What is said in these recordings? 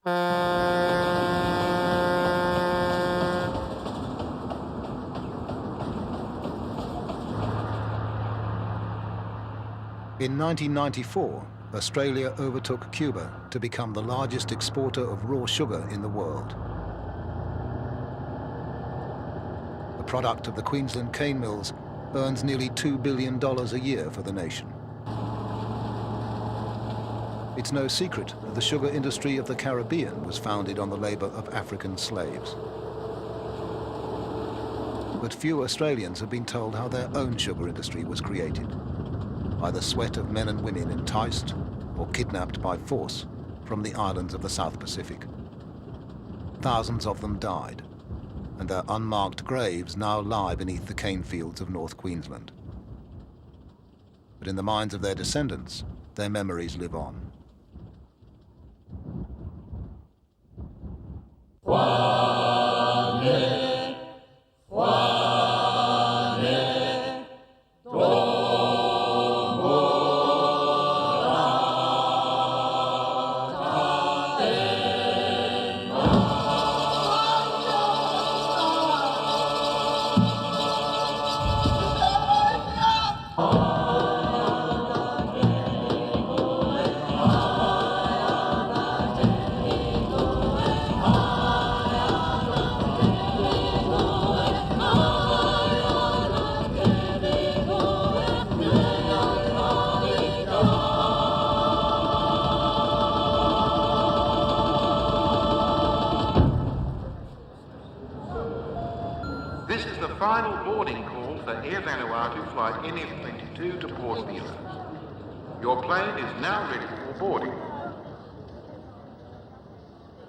In 1994, Australia overtook Cuba to become the largest exporter of raw sugar in the world. The product of the Queensland cane mills earns nearly $2 billion a year for the nation. It's no secret that the sugar industry of the Caribbean was founded on the labor of African slaves. But few Australians have been told how their own sugar industry was created, by the sweat of men and women enticed or kidnapped by force from the islands of the South Pacific. Thousands of them died, and their unmarked graves now lie beneath the cane fields of North Queensland. But in the minds of their descendants, their memories live on. This is the final boarding call for Air Vanuatu flight NF22 to Port Vila. Your plane is now ready for boarding.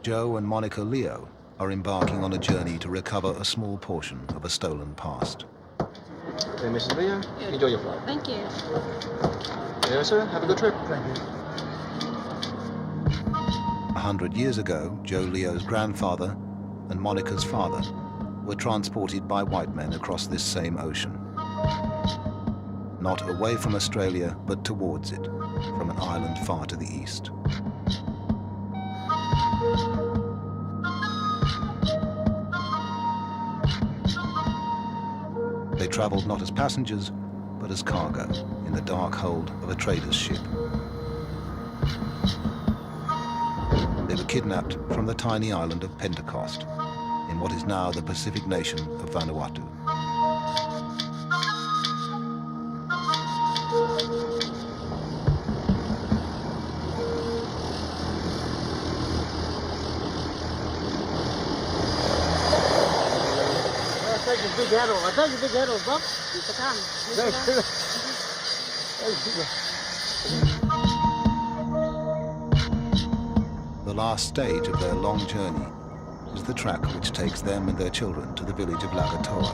Joe and Monica Leo are embarking on a journey to recover a small portion of a stolen past. Hey, Mrs. Leo, enjoy your flight. Thank you. Yes, sir. Have a good trip. Thank you. 100 years ago, Joe Leo's grandfather and Monica's father were transported by white men across this same ocean. Not away from Australia, but towards it, from an island far to the east. They traveled not as passengers, but as cargo in the dark hold of a trader's ship. They were kidnapped from the tiny island of Pentecost, in what is now the Pacific nation of Vanuatu. The last stage of their long journey is the track which takes them and their children to the village of Lagatoa,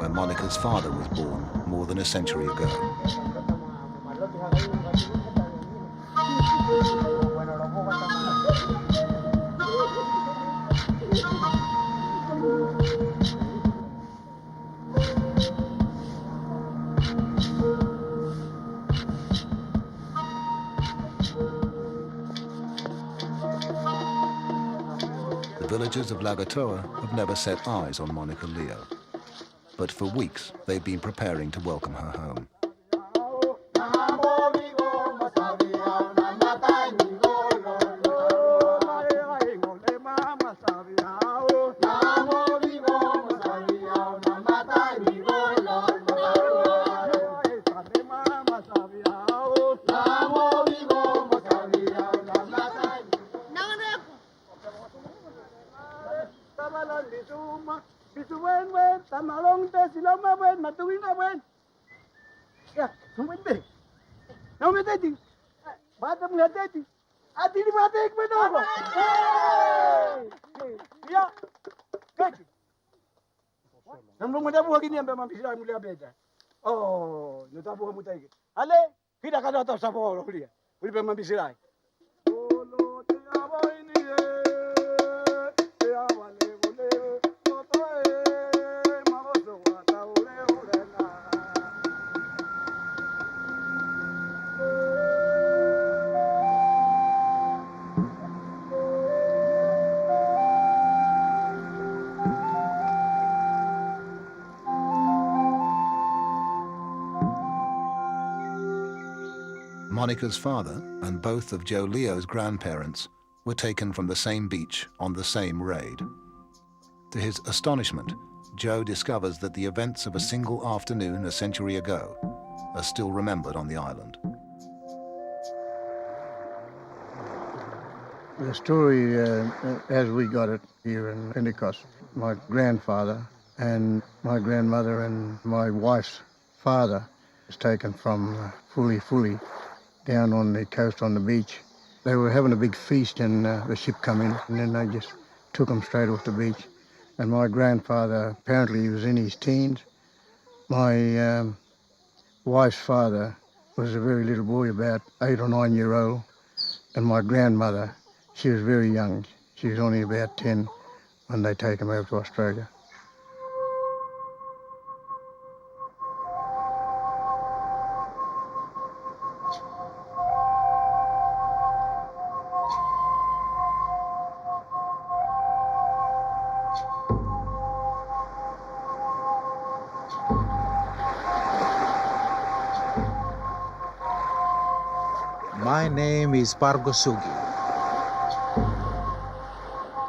where Monica's father was born more than a century ago. The villagers of Lagatoa have never set eyes on Monica Leo, but for weeks they've been preparing to welcome her home. Oh, yo tapo mutaike. Ale, kira kada ta sapo lo kulia. Uli pe mambisirai. Olo te abaini te abale bole. Otoe magoso wata ule ule na. Monica's father and both of Joe Leo's grandparents were taken from the same beach on the same raid. To his astonishment, Joe discovers that the events of a single afternoon a century ago are still remembered on the island. The story, as we got it here in Pentecost, my grandfather and my grandmother and my wife's father was taken from Fuli down on the coast on the beach. They were having a big feast and the ship come in, and then they just took them straight off the beach. And my grandfather, apparently he was in his teens. My wife's father was a very little boy, about 8 or 9 year old. And my grandmother, she was very young. She was only about 10 when they take him over to Australia. My name is Pargosugi.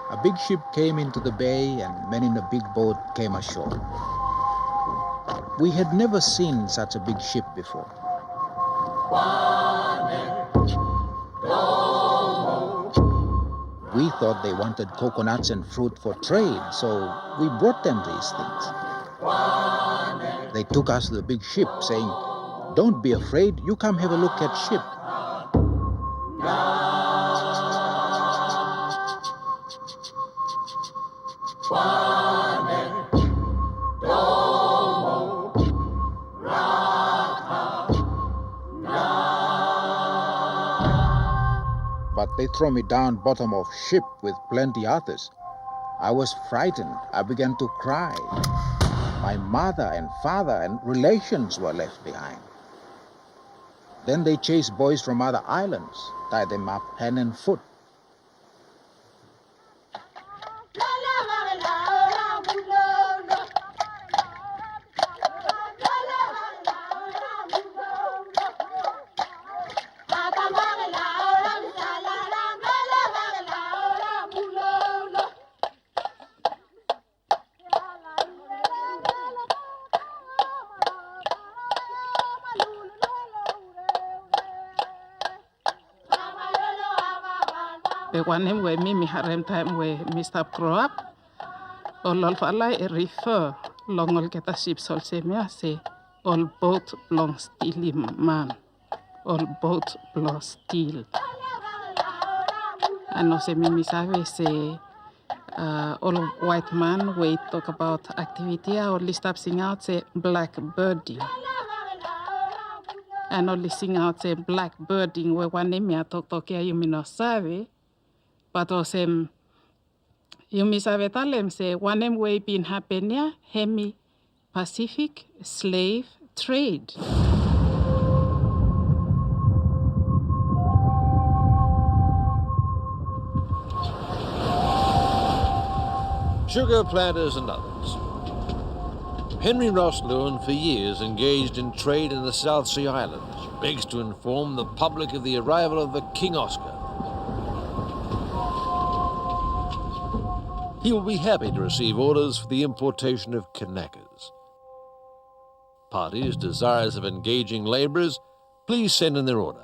A big ship came into the bay and men in a big boat came ashore. We had never seen such a big ship before. We thought they wanted coconuts and fruit for trade, so we brought them these things. They took us to the big ship saying, "Don't be afraid, you come have a look at ship." But they throw me down bottom of ship with plenty others. I was frightened. I began to cry. My mother and father and relations were left behind. Then they chased boys from other islands, tied them up hand and foot. One name where me harem time where me stop grow up. All fala refer long all get a ship sol se me say all boat long steely man. All boat long steel. And no say me save say all white man we talk about activity only stop sing out say blackbirding. And only sing out say blackbirding where one name me talk here you me no save. But also, you miss a vetalem say one name way been happening hemi Pacific slave trade. Sugar planters and others. Henry Ross Lewin for years engaged in trade in the South Sea Islands, begs to inform the public of the arrival of the King Oscar. He will be happy to receive orders for the importation of Kanakas. Parties desirous of engaging labourers, please send in their order.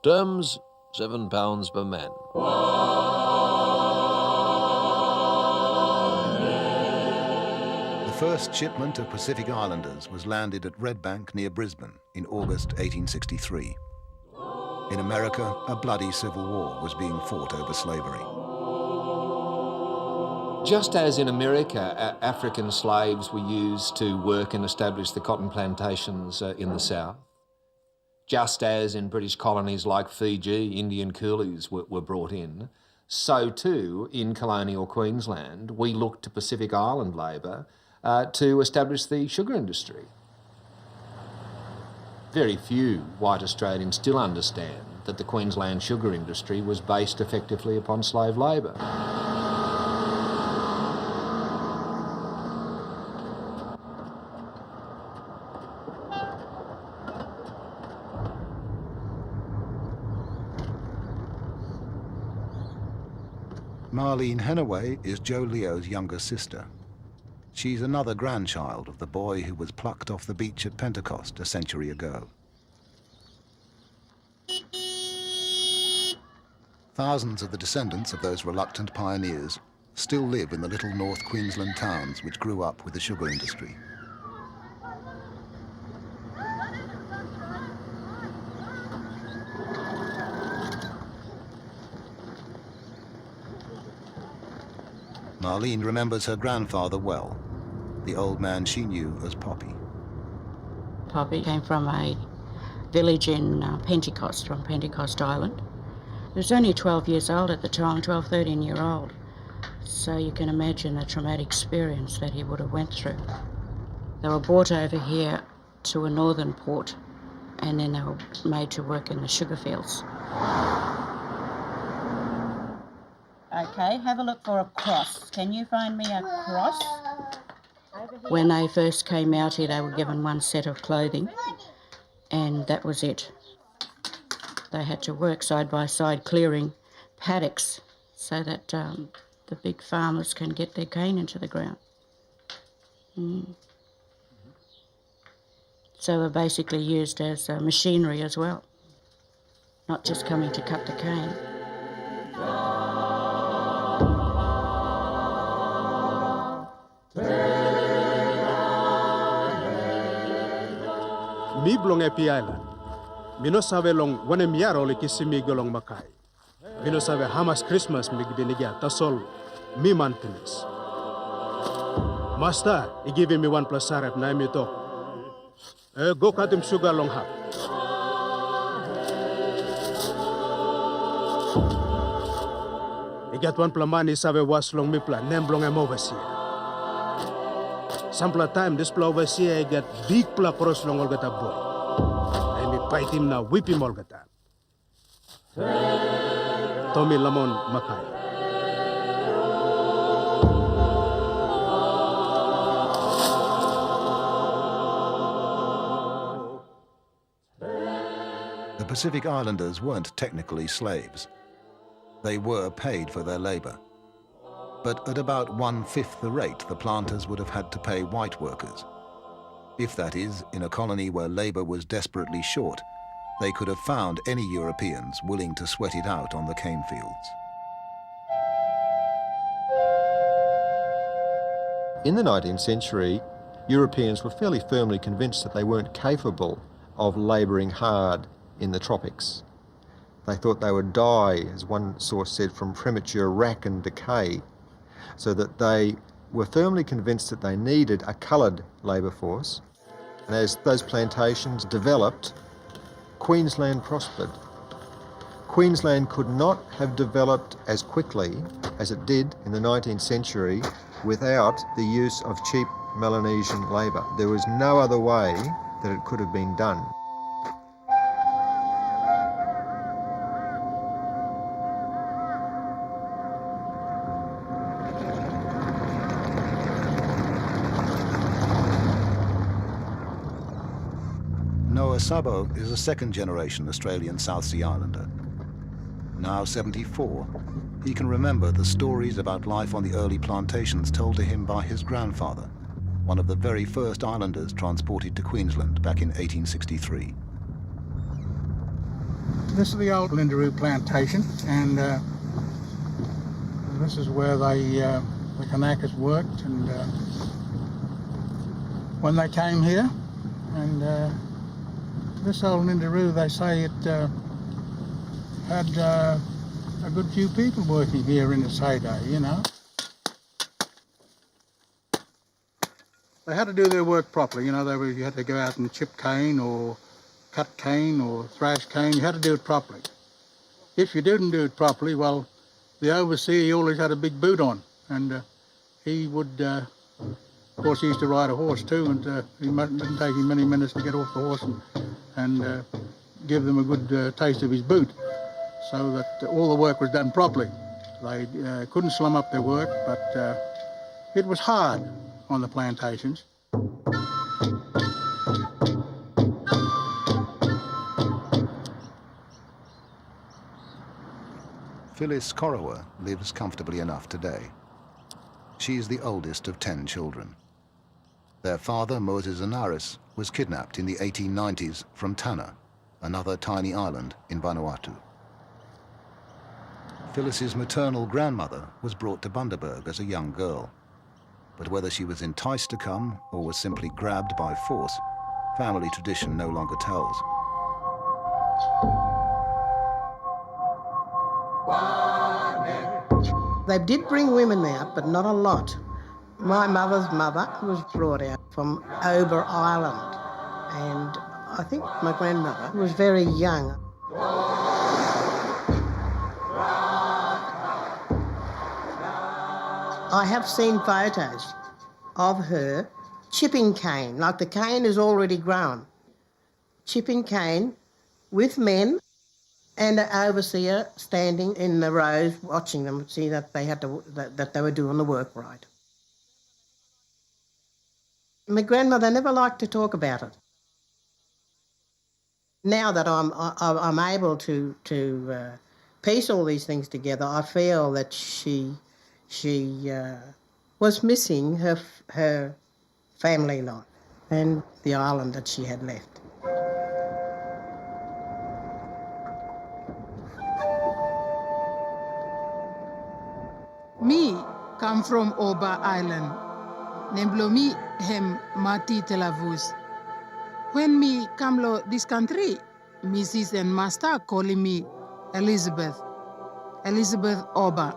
Terms, £7 per man. The first shipment of Pacific Islanders was landed at Red Bank near Brisbane in August 1863. In America, a bloody civil war was being fought over slavery. Just as in America, African slaves were used to work and establish the cotton plantations in the south, just as in British colonies like Fiji, Indian coolies were brought in, so too in colonial Queensland, we looked to Pacific Island labour to establish the sugar industry. Very few white Australians still understand that the Queensland sugar industry was based effectively upon slave labour. Marlene Henaway is Joe Leo's younger sister. She's another grandchild of the boy who was plucked off the beach at Pentecost a century ago. Thousands of the descendants of those reluctant pioneers still live in the little North Queensland towns which grew up with the sugar industry. Marlene remembers her grandfather well, the old man she knew as Poppy. Poppy came from a village in Pentecost, from Pentecost Island. He was only 12 years old at the time, 12, 13-year-old. So you can imagine the traumatic experience that he would have went through. They were brought over here to a northern port, and then they were made to work in the sugar fields. Okay, have a look for a cross. Can you find me a cross? When they first came out here, they were given one set of clothing, and that was it. They had to work side by side clearing paddocks so that the big farmers can get their cane into the ground. So they're basically used as machinery as well, not just coming to cut the cane. Mi blong epi island. Mino sabe long wane miaro le kisimi golong makai. Mino sabe hamas Christmas mi gibinigia tasol mi mantinis. Master, he giving me $1 sarep na mi to. Go cut him sugar long hap. He get $1 money sabe was long mi pla nem blong em overseer. Sample time this pla overseer I get big pla cross long olgata boy. I me fight him now, whip him olgata. Tommy Lamon Makai. The Pacific Islanders weren't technically slaves. They were paid for their labor. But at about 1/5 the rate the planters would have had to pay white workers. If that is, in a colony where labor was desperately short, they could have found any Europeans willing to sweat it out on the cane fields. In the 19th century, Europeans were fairly firmly convinced that they weren't capable of labouring hard in the tropics. They thought they would die, as one source said, from premature rack and decay, so that they were firmly convinced that they needed a coloured labour force. And as those plantations developed, Queensland prospered. Queensland could not have developed as quickly as it did in the 19th century without the use of cheap Melanesian labour. There was no other way that it could have been done. Noah Sabo is a second-generation Australian South Sea Islander. Now 74, he can remember the stories about life on the early plantations told to him by his grandfather, one of the very first islanders transported to Queensland back in 1863. This is the old Indentured plantation, and this is where the Kanakas worked, and when they came here, and this old Indentured, they say it had a good few people working here in its heyday, you know. They had to do their work properly, you know. You had to go out and chip cane or cut cane or thrash cane. You had to do it properly. If you didn't do it properly, well, the overseer, he always had a big boot on, and he would, of course, he used to ride a horse too, and it didn't take him many minutes to get off the horse and give them a good taste of his boot, so that all the work was done properly. They couldn't slum up their work, but it was hard on the plantations. Phyllis Corowa lives comfortably enough today. She is the oldest of 10 children. Their father, Moses Anaris, was kidnapped in the 1890s from Tanna, another tiny island in Vanuatu. Phyllis's maternal grandmother was brought to Bundaberg as a young girl. But whether she was enticed to come or was simply grabbed by force, family tradition no longer tells. They did bring women out, but not a lot. My mother's mother was brought out from Ober Island, and I think my grandmother was very young. I have seen photos of her chipping cane, like the cane is already grown. Chipping cane with men and an overseer standing in the rows watching them, see that they were doing the work right. My grandmother never liked to talk about it. Now that I'm able to piece all these things together, I feel that she was missing her family life and the island that she had left. Me come from Oba Island. Nemblomi hem mati telavus. When me come to this country, Mrs. and Master calling me Elizabeth Oba.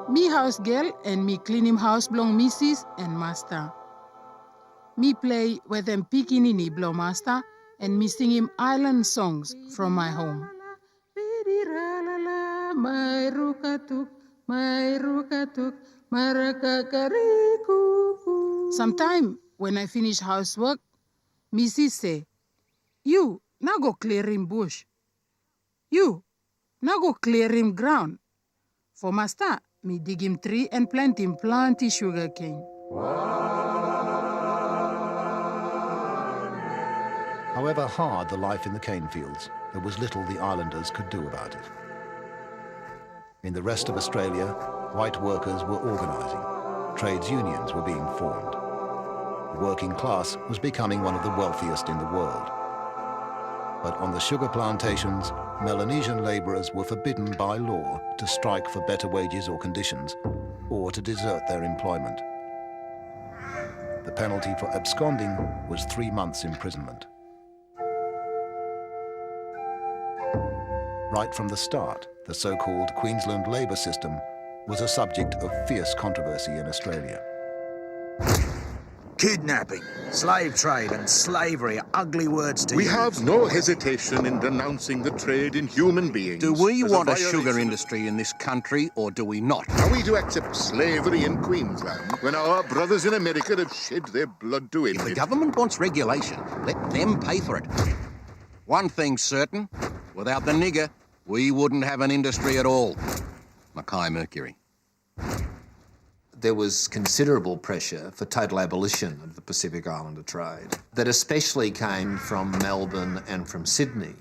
Me house girl and me clean him house belong Mrs. and Master. Me play with them pikinini belong Master and me sing him island songs from my home. Sometime when I finish housework, Mrs. say, "You now go clear him bush. You now go clear him ground. For Master, me dig him tree and plant him plenty sugar cane." However hard the life in the cane fields, there was little the islanders could do about it. In the rest of Australia, white workers were organising. Trades unions were being formed. The working class was becoming one of the wealthiest in the world. But on the sugar plantations, Melanesian labourers were forbidden by law to strike for better wages or conditions, or to desert their employment. The penalty for absconding was 3 months' imprisonment. Right from the start, the so-called Queensland labour system was a subject of fierce controversy in Australia. Kidnapping, slave trade and slavery are ugly words to use. We have no hesitation in denouncing the trade in human beings. Do we want a violation sugar industry in this country or do we not? Are we to accept slavery in Queensland when our brothers in America have shed their blood to end If the it? government wants regulation, let them pay for it. One thing's certain, without the nigger, we wouldn't have an industry at all. Mackay Mercury. There was considerable pressure for total abolition of the Pacific Islander trade that especially came from Melbourne and from Sydney.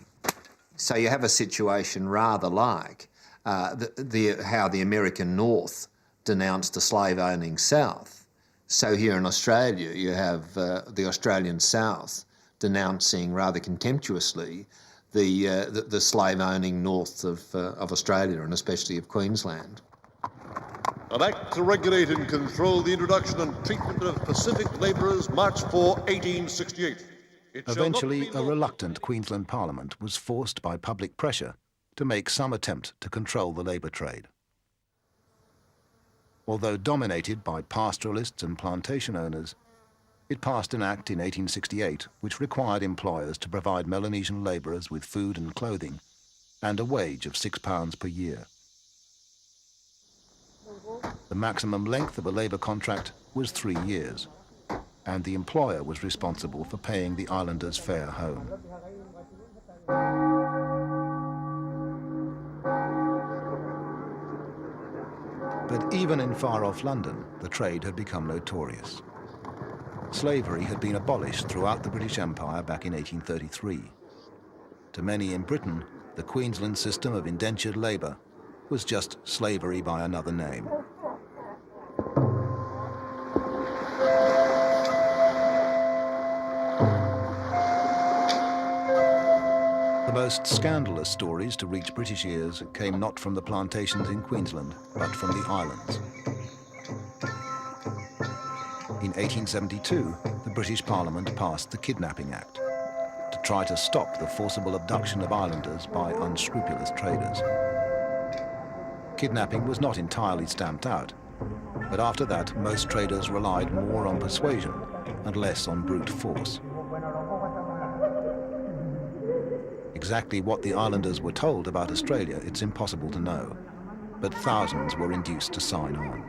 So you have a situation rather like how the American North denounced the slave-owning South. So here in Australia you have the Australian South denouncing rather contemptuously the slave-owning north of Australia and especially of Queensland. An act to regulate and control the introduction and treatment of Pacific labourers, March 4, 1868. Eventually, a reluctant Queensland Parliament was forced by public pressure to make some attempt to control the labour trade. Although dominated by pastoralists and plantation owners, it passed an act in 1868 which required employers to provide Melanesian labourers with food and clothing and a wage of £6 per year. The maximum length of a labour contract was 3 years, and the employer was responsible for paying the islanders' fare home. But even in far-off London, the trade had become notorious. Slavery had been abolished throughout the British Empire back in 1833. To many in Britain, the Queensland system of indentured labour was just slavery by another name. The most scandalous stories to reach British ears came not from the plantations in Queensland, but from the islands. In 1872, the British Parliament passed the Kidnapping Act to try to stop the forcible abduction of islanders by unscrupulous traders. Kidnapping was not entirely stamped out, but after that, most traders relied more on persuasion and less on brute force. Exactly what the islanders were told about Australia, it's impossible to know, but thousands were induced to sign on.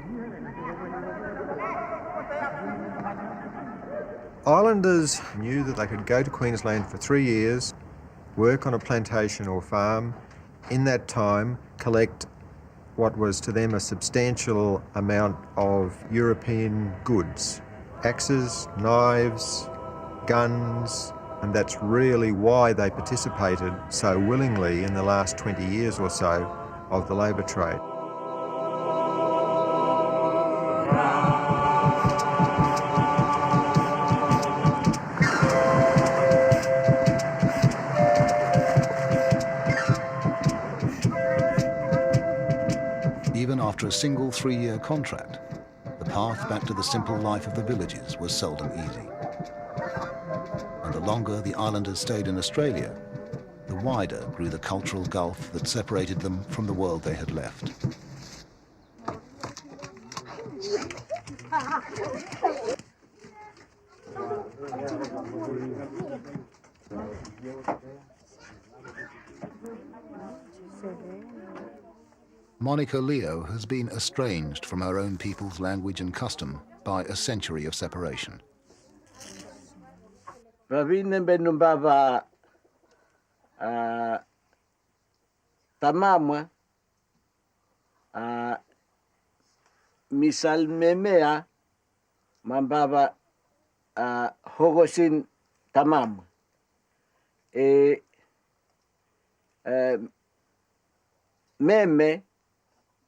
Islanders knew that they could go to Queensland for 3 years, work on a plantation or farm, in that time collect what was to them a substantial amount of European goods, axes, knives, guns, and that's really why they participated so willingly in the last 20 years or so of the labour trade. Even after a single 3-year contract, the path back to the simple life of the villages was seldom easy. And the longer the islanders stayed in Australia, the wider grew the cultural gulf that separated them from the world they had left. Monica Leo has been estranged from her own people's language and custom by a century of separation. Tamamwa misal memea mambaba hogosin tamam meme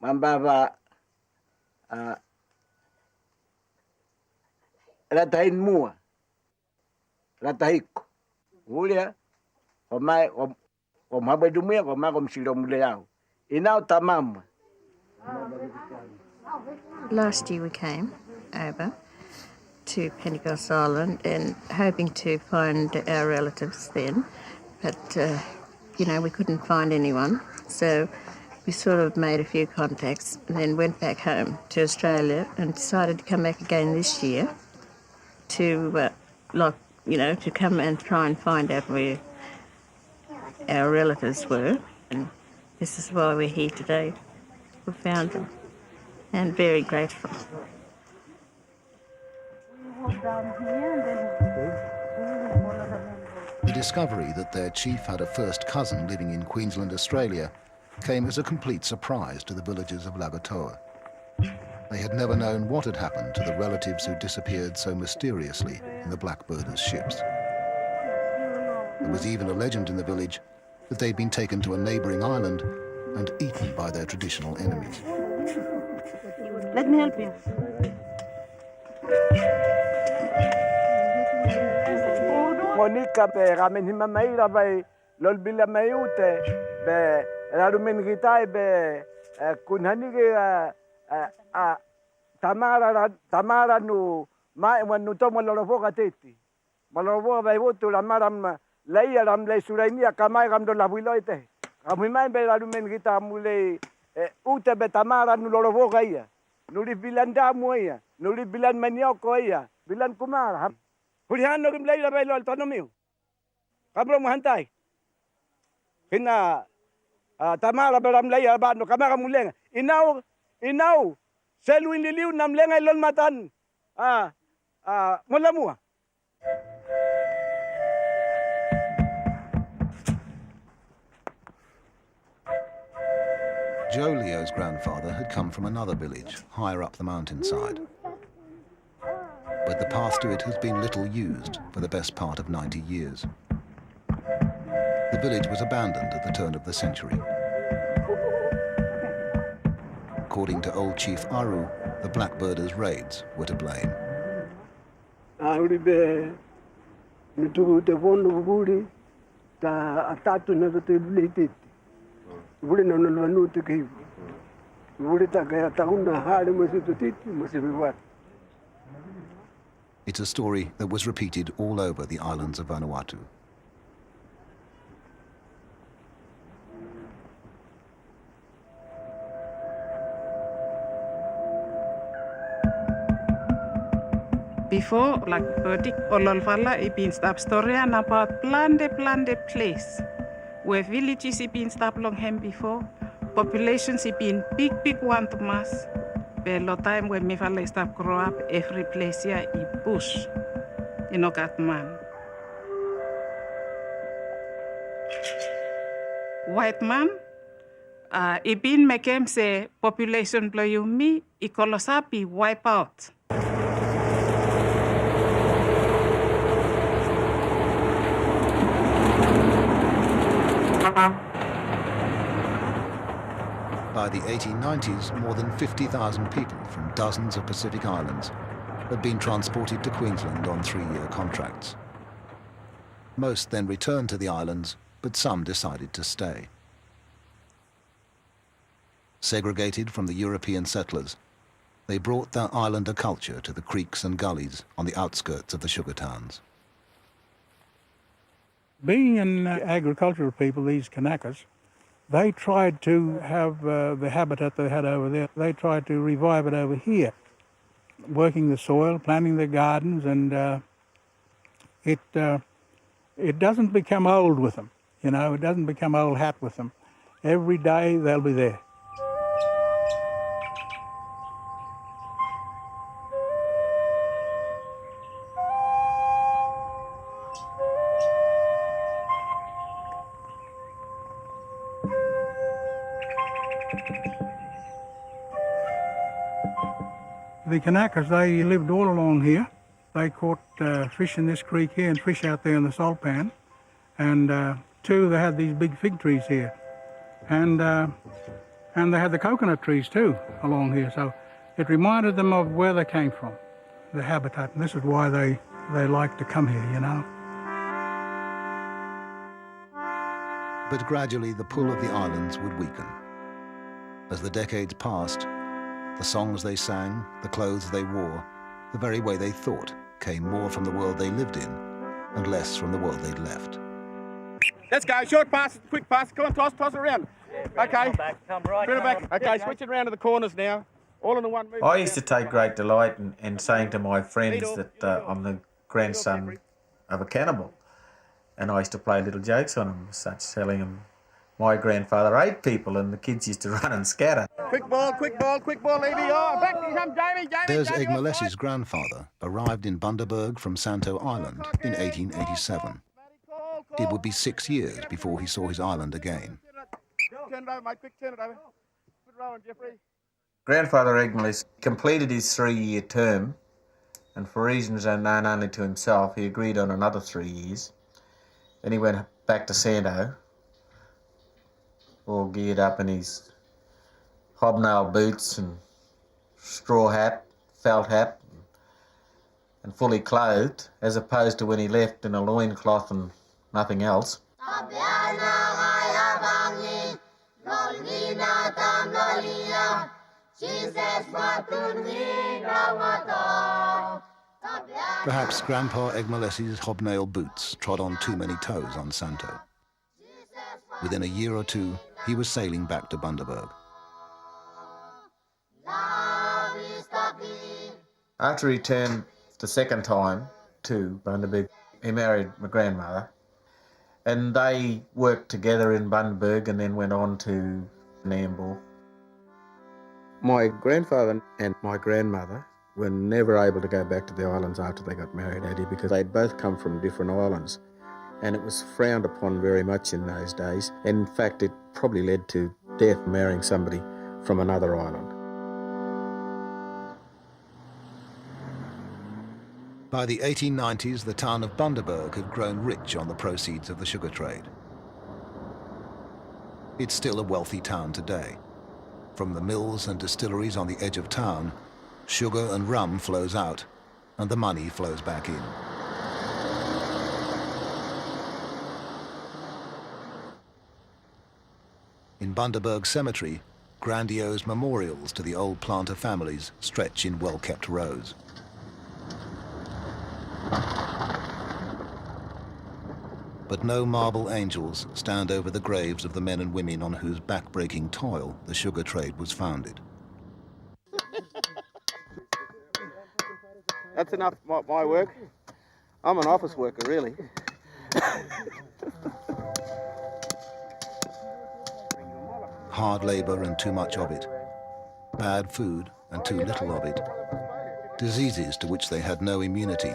mambaba ratahin mua ratahiko ulia omai omhabedumia omai omsilomleao inao tamam. Last year we came over to Pentecost Island and hoping to find our relatives then, but we couldn't find anyone, so we sort of made a few contacts and then went back home to Australia and decided to come back again this year to to come and try and find out where our relatives were, and this is why we're here today. We found them and very grateful. The discovery that their chief had a first cousin living in Queensland, Australia, came as a complete surprise to the villagers of Lagotoa. They had never known what had happened to the relatives who disappeared so mysteriously in the blackbirders' ships. There was even a legend in the village that they'd been taken to a neighbouring island and eaten by their traditional enemies. Let me help you. Monica be ramen himameira be lolbila mayute be rarumen gitai be kunhanige tamara nu mai wanu tomo lolovoga teti malolovoga be votu la maram leia ram le surainia kamai ram do la builoite amimai be rarumen gita mule ute be tamara nu lolovoga ia nuri bilanda moia nuri bilan manioko ia bilan kumara Huriano rim leila be lol tonomio kabro muhantai hina tamara be ram leia ba no kamera mulenga inau selu iniliu nam lenga lol matan mulamua. Joe Leo's grandfather had come from another village higher up the mountainside, but the path to it has been little used for the best part of 90 years. The the village was abandoned at the turn of the century. According to old Chief Aru, the blackbirders' raids were to blame. It's a story that was repeated all over the islands of Vanuatu. Before blackbirding, Ololvala has been stop story about plande place where villages have been stop long time before. Populations have been big one to mass. But lot time when me fella stop grow up, every place here is bush. You know that man. White man, it been make him say population blow you me, ecolosapi wipe out. By the 1890s, more than 50,000 people from dozens of Pacific islands had been transported to Queensland on 3-year contracts. Most then returned to the islands, but some decided to stay. Segregated from the European settlers, they brought their islander culture to the creeks and gullies on the outskirts of the sugar towns. Being an agricultural people, these Kanakas, they tried to have the habitat they had over there, they tried to revive it over here, working the soil, planting their gardens, and it doesn't become old with them, you know, it doesn't become old hat with them. Every day they'll be there. The Kanakas, they lived all along here. They caught fish in this creek here and fish out there in the salt pan. And two, they had these big fig trees here. And they had the coconut trees too along here. So it reminded them of where they came from, the habitat. And this is why they like to come here, you know. But gradually the pull of the islands would weaken. As the decades passed, the songs they sang, the clothes they wore, the very way they thought came more from the world they lived in and less from the world they'd left. Let's go, short pass, quick pass, come on, toss it around. Okay, come right back. Okay, switch it around to the corners now, all in the one move. I used to take great delight in saying to my friends that I'm the grandson of a cannibal. And I used to play little jokes on them, such telling them my grandfather ate people and the kids used to run and scatter. Quick ball, Evie. Oh, back you come, Jamie. Des Egmalesi's grandfather arrived in Bundaberg from Santo Island in 1887. It would be 6 years before he saw his island again. Turn it over, mate, quick, turn it over. Put it on, Jeffrey. Grandfather Egmalis completed his 3-year term, and for reasons unknown only to himself, he agreed on another 3 years. Then he went back to Santo, all geared up in his hobnail boots and straw hat, felt hat, and fully clothed, as opposed to when he left in a loincloth and nothing else. Perhaps Grandpa Egmalesi's hobnail boots trod on too many toes on Santo. Within a year or two, he was sailing back to Bundaberg. After he returned the second time to Bundaberg, he married my grandmother, and they worked together in Bundaberg and then went on to Nambour. My grandfather and my grandmother were never able to go back to the islands after they got married, Eddie, because they'd both come from different islands. And it was frowned upon very much in those days. In fact, it probably led to death marrying somebody from another island. By the 1890s, the town of Bundaberg had grown rich on the proceeds of the sugar trade. It's still a wealthy town today. From the mills and distilleries on the edge of town, sugar and rum flows out, and the money flows back in. In Bundaberg Cemetery, grandiose memorials to the old planter families stretch in well-kept rows. But no marble angels stand over the graves of the men and women on whose back-breaking toil the sugar trade was founded. That's enough my work. I'm an office worker, really. Hard labour and too much of it. Bad food and too little of it. Diseases to which they had no immunity.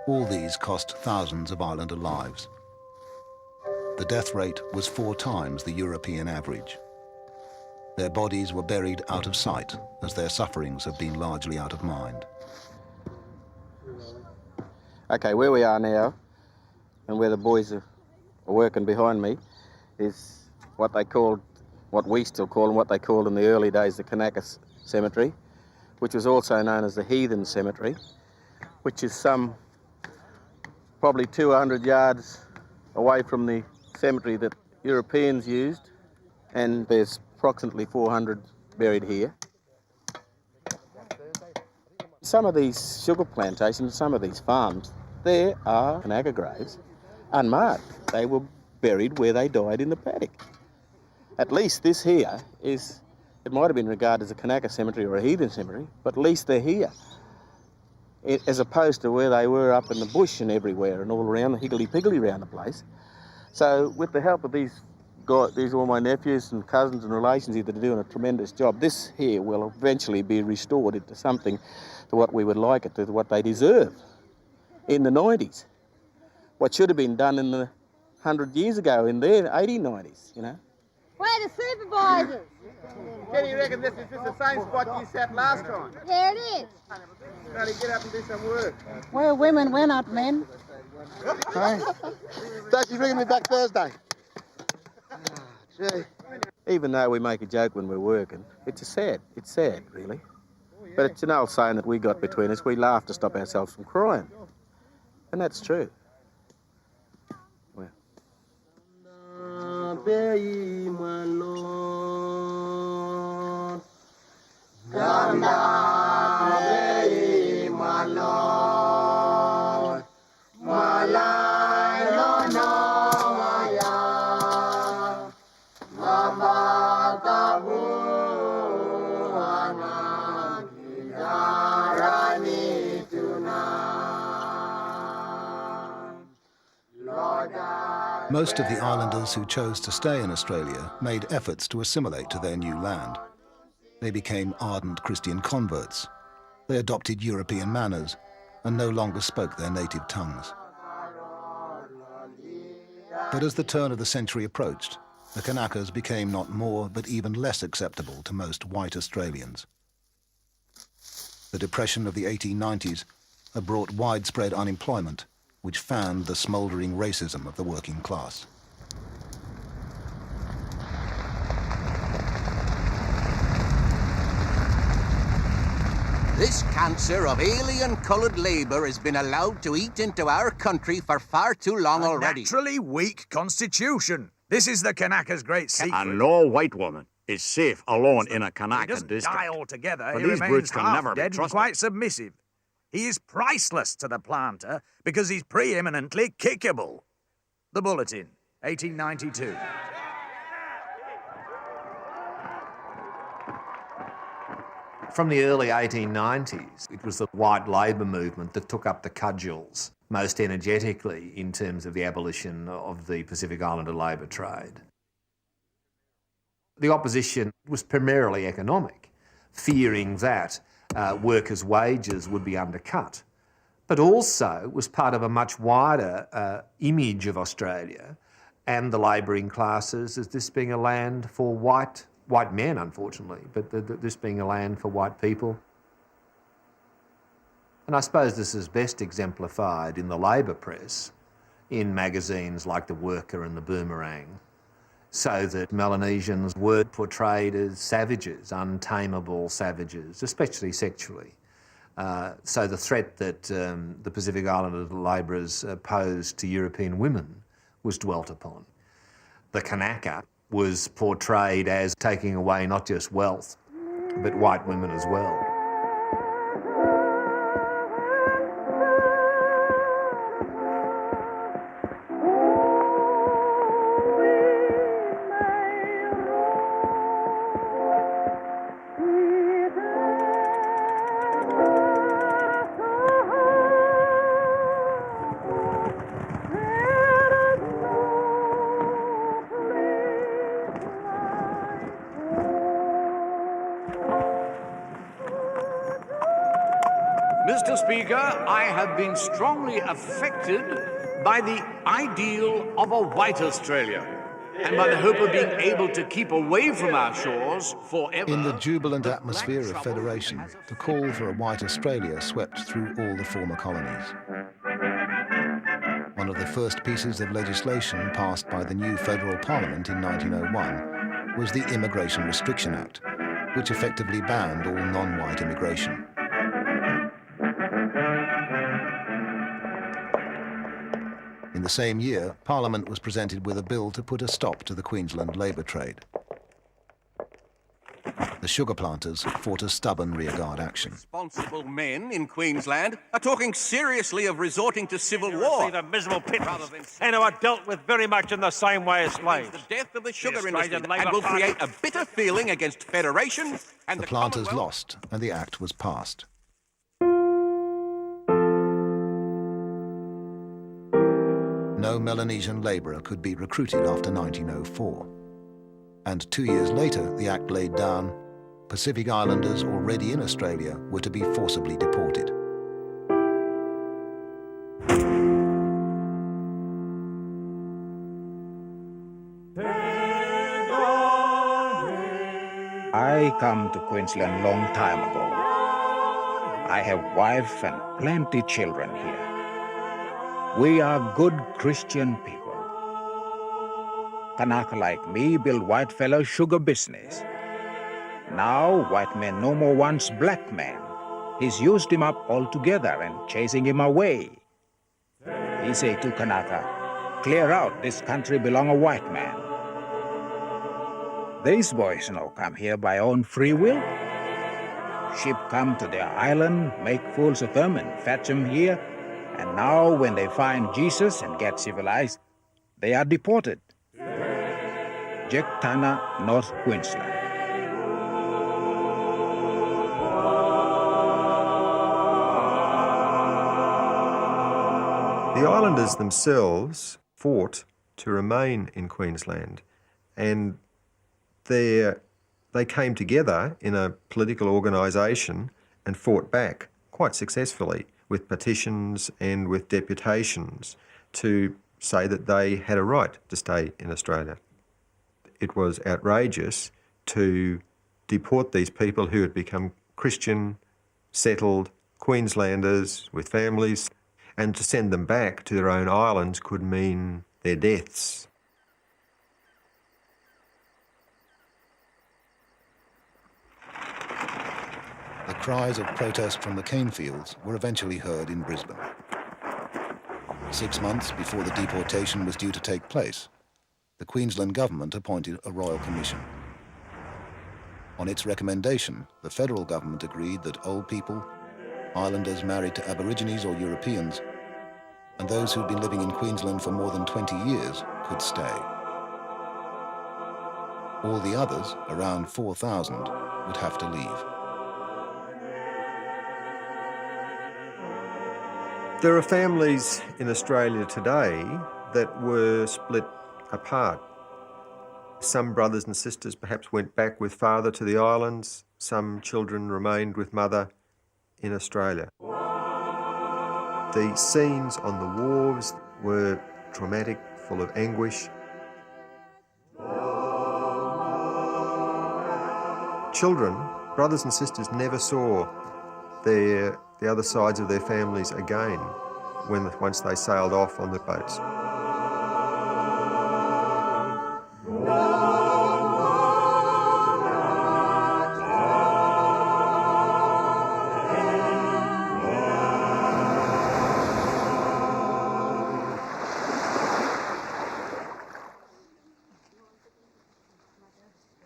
All these cost thousands of islander lives. The death rate was 4 times the European average. Their bodies were buried out of sight, as their sufferings have been largely out of mind. Okay, where we are now, and where the boys are working behind me, is what we still call, and what they called in the early days, the Kanaka cemetery, which was also known as the heathen cemetery, which is probably 200 yards away from the cemetery that Europeans used, and there's approximately 400 buried here. Some of these sugar plantations, some of these farms, there are Kanaka graves unmarked. They were buried where they died in the paddock. At least this here is, it might have been regarded as a Kanaka cemetery or a heathen cemetery, but at least they're here. As opposed to where they were up in the bush and everywhere and all around, the higgledy-piggledy around the place. So with the help of these all my nephews and cousins and relations here that are doing a tremendous job, this here will eventually be restored into something to what we would like it, to what they deserve in the 90s. What should have been done in the 100 years ago, in their 1890s, you know. Where are the supervisors? Kenny, you reckon this is the same spot you sat last time? There it is. Now get up and do some work. We're women, we're not men. Hey? Dutchie's ringing me back Thursday. Gee. Even though we make a joke when we're working, it's sad, really. But it's an old saying that we got between us. We laugh to stop ourselves from crying. And that's true. Well. Most of the islanders who chose to stay in Australia made efforts to assimilate to their new land. They became ardent Christian converts. They adopted European manners and no longer spoke their native tongues. But as the turn of the century approached, the Kanakas became not more but even less acceptable to most white Australians. The depression of the 1890s had brought widespread unemployment, which fanned the smouldering racism of the working class. This cancer of alien-coloured labour has been allowed to eat into our country for far too long already. Naturally weak constitution. This is the Kanaka's great secret. And no white woman is safe alone in a Kanaka He doesn't district. die altogether. But He these remains brutes can half never be dead and trusted. quite submissive. He is priceless to the planter because he's preeminently kickable. The Bulletin, 1892. From the early 1890s, it was the white labour movement that took up the cudgels most energetically in terms of the abolition of the Pacific Islander labour trade. The opposition was primarily economic, fearing that workers' wages would be undercut, but also was part of a much wider image of Australia and the labouring classes as this being a land for white men, unfortunately, but this being a land for white people. And I suppose this is best exemplified in the labour press, in magazines like The Worker and The Boomerang, so that Melanesians were portrayed as savages, untamable savages, especially sexually. So the threat that the Pacific Islander labourers posed to European women was dwelt upon. The Kanaka was portrayed as taking away not just wealth, but white women as well. Mr. Speaker, I have been strongly affected by the ideal of a white Australia and by the hope of being able to keep away from our shores forever. In the jubilant atmosphere of federation, the call for a white Australia swept through all the former colonies. One of the first pieces of legislation passed by the new federal parliament in 1901 was the Immigration Restriction Act, which effectively banned all non-white immigration. In the same year, Parliament was presented with a bill to put a stop to the Queensland labour trade. The sugar planters fought a stubborn rearguard action. Responsible men in Queensland are talking seriously of resorting to civil war. See the miserable pittance, and who are dealt with very much in the same way as slaves. The death of the sugar industry and will create a bitter feeling against federation and the planters lost, and the act was passed. No Melanesian labourer could be recruited after 1904. And 2 years later, the Act laid down, Pacific Islanders already in Australia were to be forcibly deported. I come to Queensland long time ago. I have wife and plenty children here. We are good Christian people. Kanaka like me build white fellow sugar business. Now white man no more wants black man. He's used him up altogether and chasing him away. He say to Kanaka, clear out, this country belong a white man. These boys now come here by own free will. Ship come to their island, make fools of them and fetch them here. And now when they find Jesus and get civilized, they are deported. Jektana, North Queensland. The islanders themselves fought to remain in Queensland, and they came together in a political organisation and fought back quite successfully with petitions and with deputations to say that they had a right to stay in Australia. It was outrageous to deport these people who had become Christian, settled Queenslanders with families, and to send them back to their own islands could mean their deaths. The cries of protest from the cane fields were eventually heard in Brisbane. 6 months before the deportation was due to take place, the Queensland government appointed a royal commission. On its recommendation, the federal government agreed that old people, islanders married to Aborigines or Europeans, and those who'd been living in Queensland for more than 20 years could stay. All the others, around 4,000, would have to leave. There are families in Australia today that were split apart. Some brothers and sisters perhaps went back with father to the islands. Some children remained with mother in Australia. The scenes on the wharves were traumatic, full of anguish. Children, brothers and sisters, never saw the other sides of their families again once they sailed off on the boats.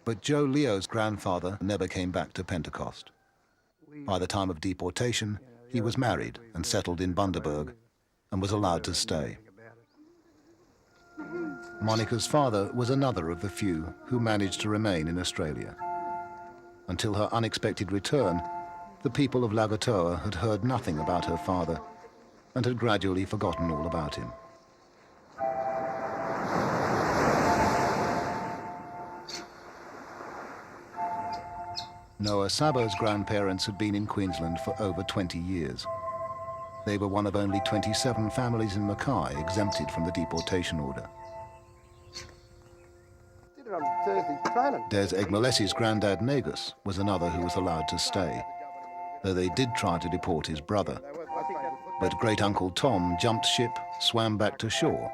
But Joe Leo's grandfather never came back to Pentecost. By the time of deportation, he was married and settled in Bundaberg and was allowed to stay. Monica's father was another of the few who managed to remain in Australia. Until her unexpected return, the people of Lagatoa had heard nothing about her father and had gradually forgotten all about him. Noah Sabo's grandparents had been in Queensland for over 20 years. They were one of only 27 families in Mackay exempted from the deportation order. Des Egmalesi's granddad Negus was another who was allowed to stay, though they did try to deport his brother. But great-uncle Tom jumped ship, swam back to shore,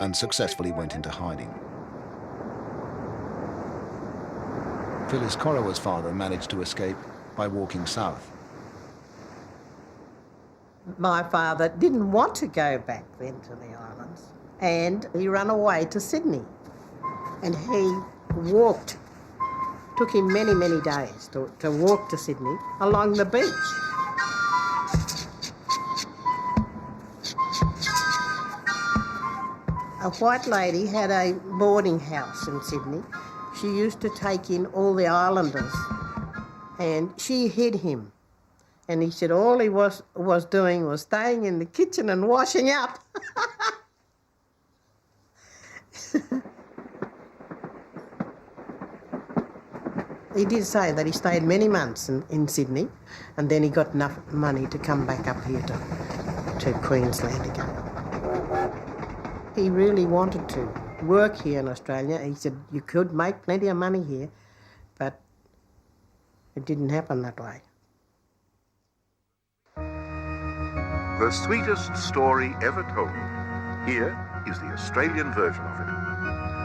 and successfully went into hiding. Phyllis Corowa's father managed to escape by walking south. My father didn't want to go back then to the islands, and he ran away to Sydney. And he walked, took him many, many days to walk to Sydney along the beach. A white lady had a boarding house in Sydney. She used to take in all the islanders, and she hid him. And he said all he was doing was staying in the kitchen and washing up. He did say that he stayed many months in Sydney, and then he got enough money to come back up here to Queensland again. He really wanted to work here in Australia. He said you could make plenty of money here, but it didn't happen that way. The sweetest story ever told. Here is the Australian version of it.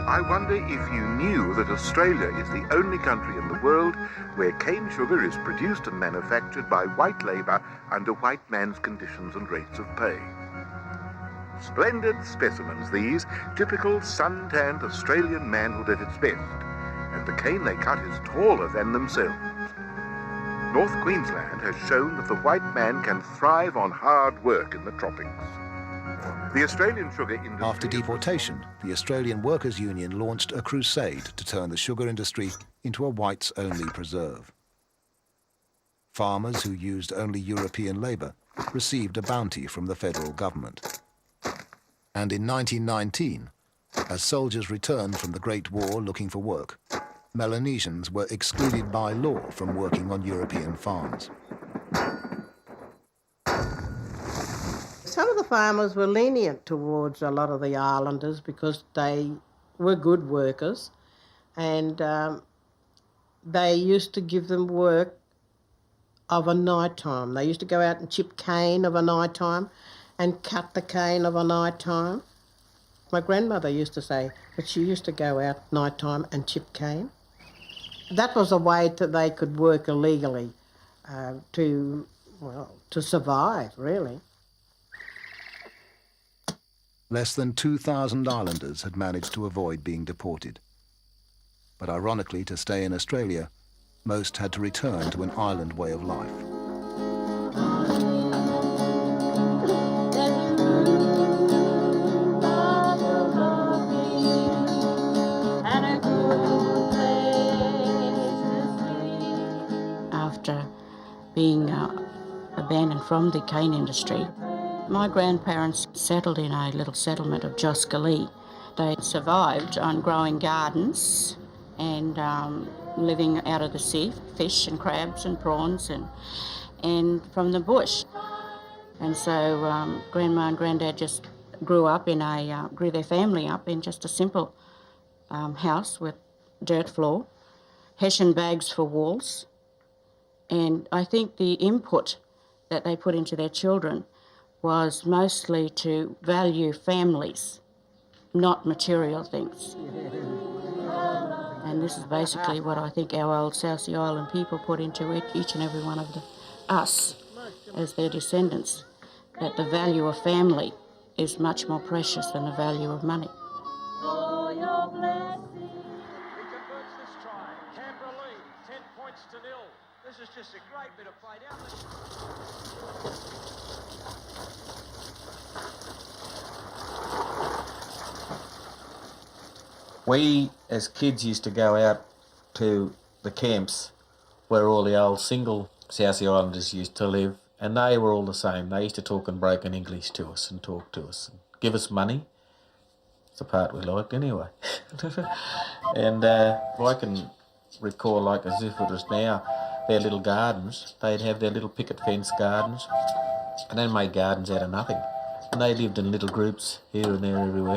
I wonder if you knew that Australia is the only country in the world where cane sugar is produced and manufactured by white labour under white man's conditions and rates of pay. Splendid specimens these, typical sun-tanned Australian manhood at its best, and the cane they cut is taller than themselves. North Queensland has shown that the white man can thrive on hard work in the tropics. The Australian sugar industry... After deportation, the Australian Workers' Union launched a crusade to turn the sugar industry into a whites-only preserve. Farmers who used only European labour received a bounty from the federal government. And in 1919, as soldiers returned from the Great War looking for work, Melanesians were excluded by law from working on European farms. Some of the farmers were lenient towards a lot of the islanders because they were good workers, and they used to give them work of a night time. They used to go out and chip cane of a night time and cut the cane of a night time. My grandmother used to say that she used to go out night time and chip cane. That was a way that they could work illegally to survive, really. Less than 2,000 islanders had managed to avoid being deported. But ironically, to stay in Australia, most had to return to an island way of life. After being abandoned from the cane industry, my grandparents settled in a little settlement of Joscalee. They survived on growing gardens and living out of the sea, fish and crabs and prawns and from the bush. And so Grandma and Granddad just grew their family up in just a simple house with dirt floor, hessian bags for walls. And I think the input that they put into their children was mostly to value families, not material things. And this is basically what I think our old South Sea Island people put into each and every one of us as their descendants, that the value of family is much more precious than the value of money. it's to nil. This is just a great bit of play down the... We, as kids, used to go out to the camps where all the old single South Sea Islanders used to live, and they were all the same. They used to talk in broken English to us and talk to us, and give us money. It's the part we liked anyway. And I can recall, like as if it was now, their little gardens. They'd have their little picket fence gardens, and they made gardens out of nothing. And they lived in little groups here and there everywhere.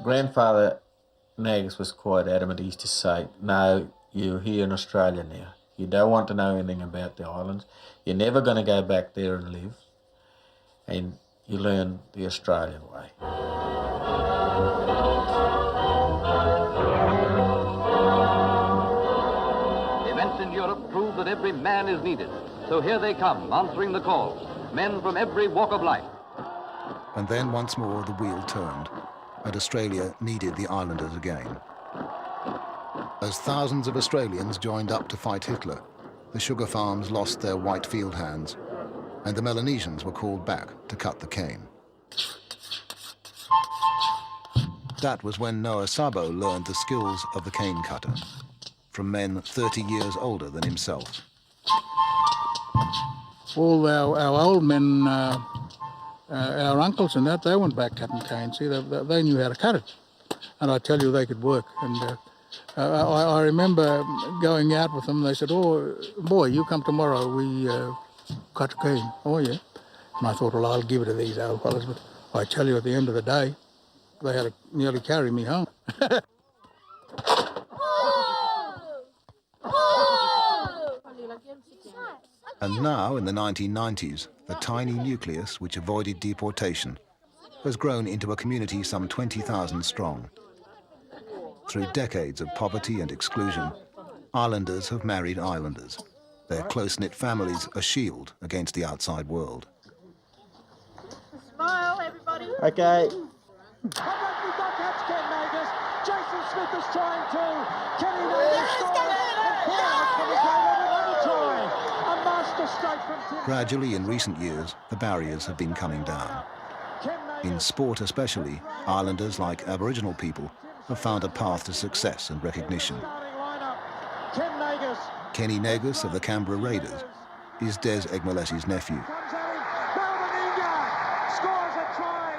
Grandfather Nags was quite adamant. He used to say, no, you're here in Australia now. You don't want to know anything about the islands. You're never going to go back there and live. And you learn the Australian way. Events in Europe prove that every man is needed. So here they come, answering the call. Men from every walk of life. And then once more the wheel turned, and Australia needed the islanders again. As thousands of Australians joined up to fight Hitler, the sugar farms lost their white field hands, and the Melanesians were called back to cut the cane. That was when Noah Sabo learned the skills of the cane cutter, from men 30 years older than himself. All our old men, our uncles and that, they went back cutting cane. See, they knew how to cut it. And I tell you, they could work. And I remember going out with them. They said, oh, boy, you come tomorrow, we cut cane. Oh, yeah. And I thought, well, I'll give it to these old fellas. But I tell you, at the end of the day, they had to nearly carry me home. And now, in the 1990s, the tiny nucleus which avoided deportation has grown into a community some 20,000 strong. Through decades of poverty and exclusion, islanders have married islanders. Their close-knit families a shield against the outside world. Smile, everybody. Okay. Jason Smith is trying to. Kenny Nagas scores. Another try. A master stroke from Tim. Gradually, in recent years, the barriers have been coming down. In sport especially, islanders like Aboriginal people have found a path to success and recognition. Kenny Nagas of the Canberra Raiders is Des Egmalesi's nephew.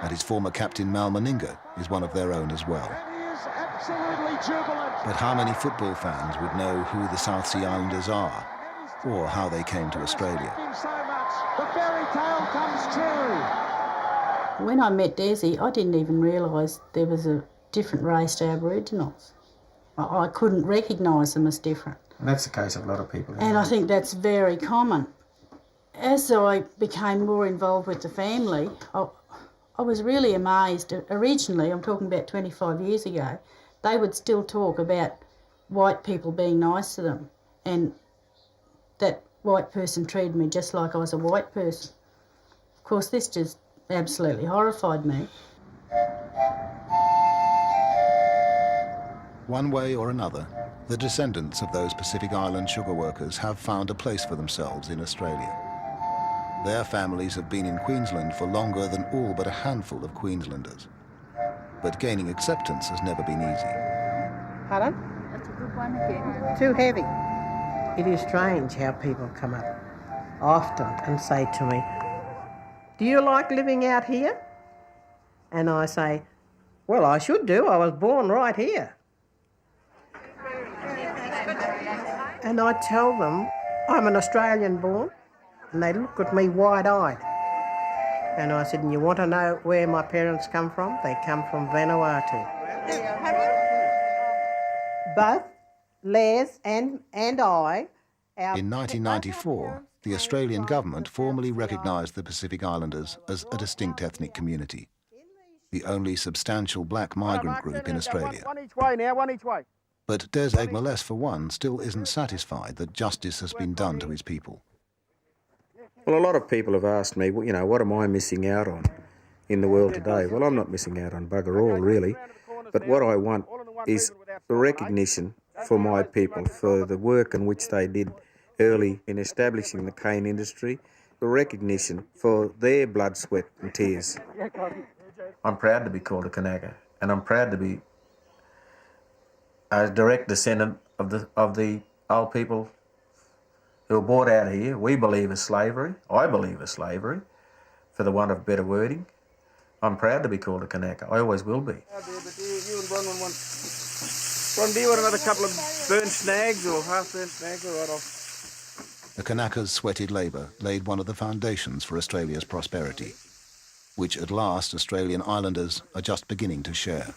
And his former captain Mal Meninga is one of their own as well. But how many football fans would know who the South Sea Islanders are, or how they came to Australia? The fairy tale comes true. When I met Desi, I didn't even realise there was a different race to Aboriginals. I couldn't recognise them as different. And that's the case of a lot of people. And I think that's very common. As I became more involved with the family, I was really amazed. Originally, I'm talking about 25 years ago, they would still talk about white people being nice to them, and that white person treated me just like I was a white person. Of course, this just absolutely horrified me. One way or another, the descendants of those Pacific Island sugar workers have found a place for themselves in Australia. Their families have been in Queensland for longer than all but a handful of Queenslanders. But gaining acceptance has never been easy. Pardon? That's a good one again. Too heavy. It is strange how people come up often and say to me, do you like living out here? And I say, well, I should do. I was born right here. And I tell them I'm an Australian born, and they look at me wide-eyed. And I said, and you want to know where my parents come from? They come from Vanuatu. Both Les and I... In 1994, the Australian government formally recognised the Pacific Islanders as a distinct ethnic community, the only substantial black migrant group in Australia. One each way now, one each way. But Des Egmales, for one, still isn't satisfied that justice has been done to his people. Well, a lot of people have asked me, you know, what am I missing out on in the world today? Well, I'm not missing out on bugger all, really. But what I want is The recognition for my people for the work in which they did early in establishing the cane industry, the recognition for their blood, sweat and tears. I'm proud to be called a Kanaka, and I'm proud to be a direct descendant of the old people who were brought out here. We believe as slavery. I believe as slavery, for the want of better wording. I'm proud to be called a Kanaka. I always will be. Ron, do you want another couple of burnt snags or half-burnt snags? All right, The Kanaka's sweated labour laid one of the foundations for Australia's prosperity, which at last Australian islanders are just beginning to share.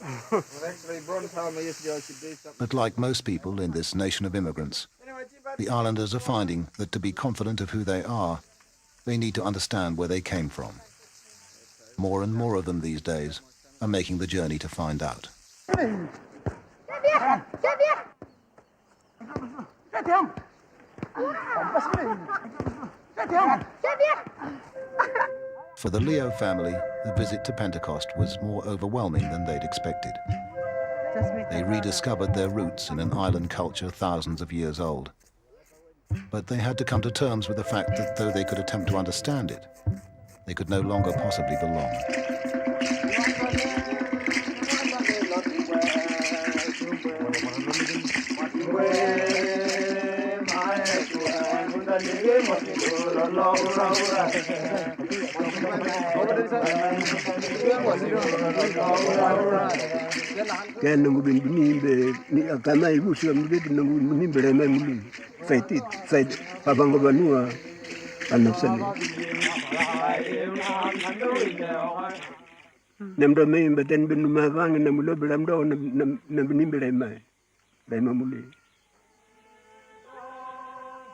But like most people in this nation of immigrants, the islanders are finding that to be confident of who they are, they need to understand where they came from. More and more of them these days are making the journey to find out. For the Leo family, the visit to Pentecost was more overwhelming than they'd expected. They rediscovered their roots in an island culture thousands of years old. But they had to come to terms with the fact that though they could attempt to understand it, they could no longer possibly belong.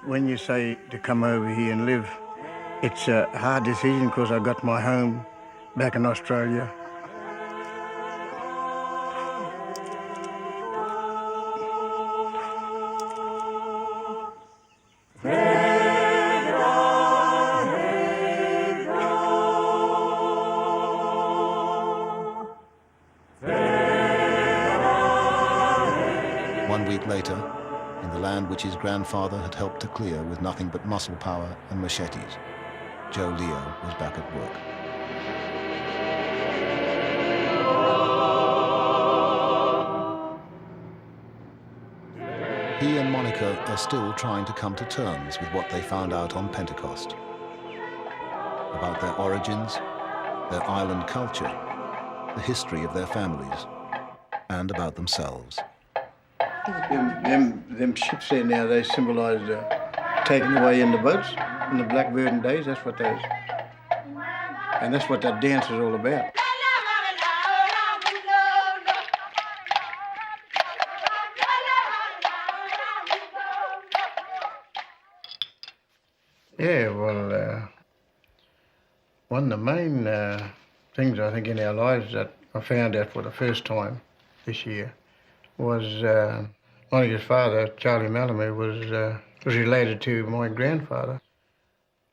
When you say to come over here and live, it's a hard decision because I got my home back in Australia. One week later, in the land which his grandfather had helped to clear with nothing but muscle power and machetes, Joe Leo was back at work. He and Monica are still trying to come to terms with what they found out on Pentecost. About their origins, their island culture, the history of their families, and about themselves. Them ships there now, they symbolise taking away in the boats in the blackbirding days. That's what those, and that's what that dance is all about. Yeah, well, one of the main things I think in our lives that I found out for the first time this year was Monica's father, Charlie Malamud, was related to my grandfather.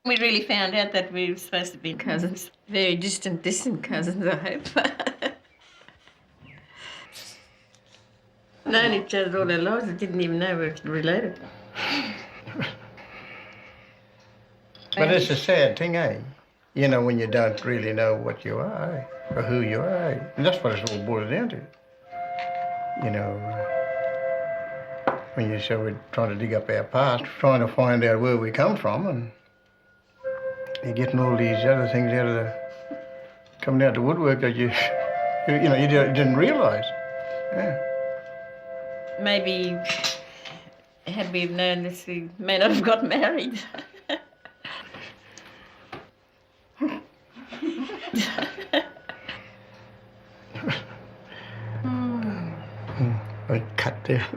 We really found out that we were supposed to be cousins, very distant cousins, I hope. Known each other all our lives, we didn't even know we were related. But it's a sad thing, eh? You know, when you don't really know what you are, eh? Or who you are, eh? And that's what it's all boils down to. You know, when you say we're trying to dig up our past, trying to find out where we come from, and you're getting all these other things out of the, coming out the woodwork that you didn't realise. Yeah. Maybe had we known this, we may not have got married. I cut there.